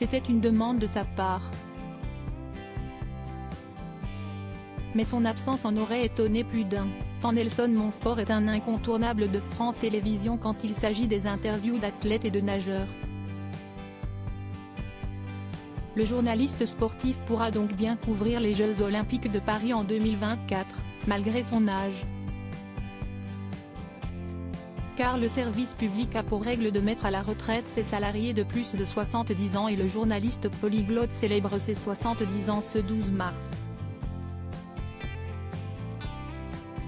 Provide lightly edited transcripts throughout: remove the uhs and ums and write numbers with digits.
C'était une demande de sa part. Mais son absence en aurait étonné plus d'un, tant Nelson Montfort est un incontournable de France Télévisions quand il s'agit des interviews d'athlètes et de nageurs. Le journaliste sportif pourra donc bien couvrir les Jeux Olympiques de Paris en 2024, malgré son âge. Car le service public a pour règle de mettre à la retraite ses salariés de plus de 70 ans et le journaliste polyglotte célèbre ses 70 ans ce 12 mars.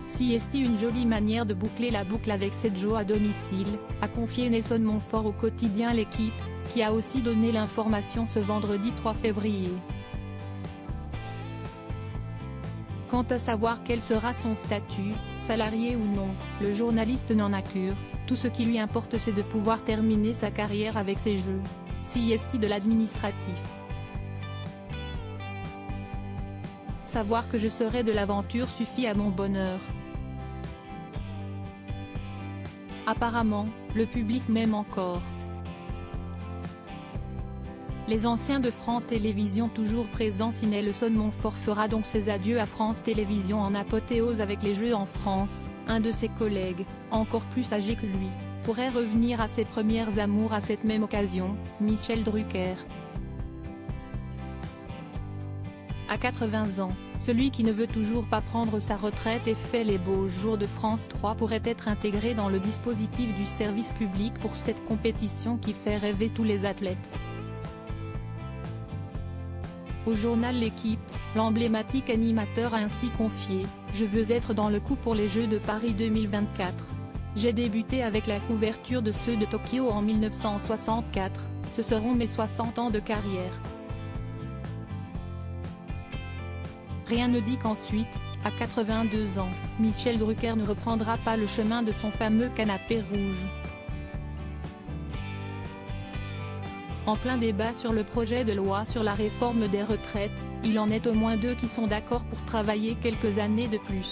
Si est une jolie manière de boucler la boucle avec cette Jo à domicile, a confié Nelson Montfort au quotidien L'Équipe, qui a aussi donné l'information ce vendredi 3 février. Quant à savoir quel sera son statut, salarié ou non, le journaliste n'en a cure, tout ce qui lui importe c'est de pouvoir terminer sa carrière avec ses Jeux, si est de l'administratif. Savoir que je serai de l'aventure suffit à mon bonheur. Apparemment, le public m'aime encore. Les anciens de France Télévisions toujours présents. Si Nelson Montfort fera donc ses adieux à France Télévisions en apothéose avec les Jeux en France, un de ses collègues, encore plus âgé que lui, pourrait revenir à ses premières amours à cette même occasion, Michel Drucker. À 80 ans, celui qui ne veut toujours pas prendre sa retraite et fait les beaux jours de France 3 pourrait être intégré dans le dispositif du service public pour cette compétition qui fait rêver tous les athlètes. Au journal L'Équipe, l'emblématique animateur a ainsi confié « Je veux être dans le coup pour les Jeux de Paris 2024. J'ai débuté avec la couverture de ceux de Tokyo en 1964, ce seront mes 60 ans de carrière. Rien ne dit qu'ensuite, à 82 ans, Michel Drucker ne reprendra pas le chemin de son fameux canapé rouge. » En plein débat sur le projet de loi sur la réforme des retraites, il en est au moins deux qui sont d'accord pour travailler quelques années de plus.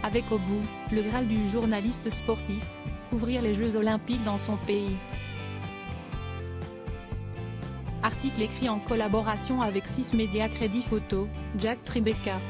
Avec au bout, le Graal du journaliste sportif, couvrir les Jeux Olympiques dans son pays. Article écrit en collaboration avec 6 médias Crédit Photo, Jack Tribeca.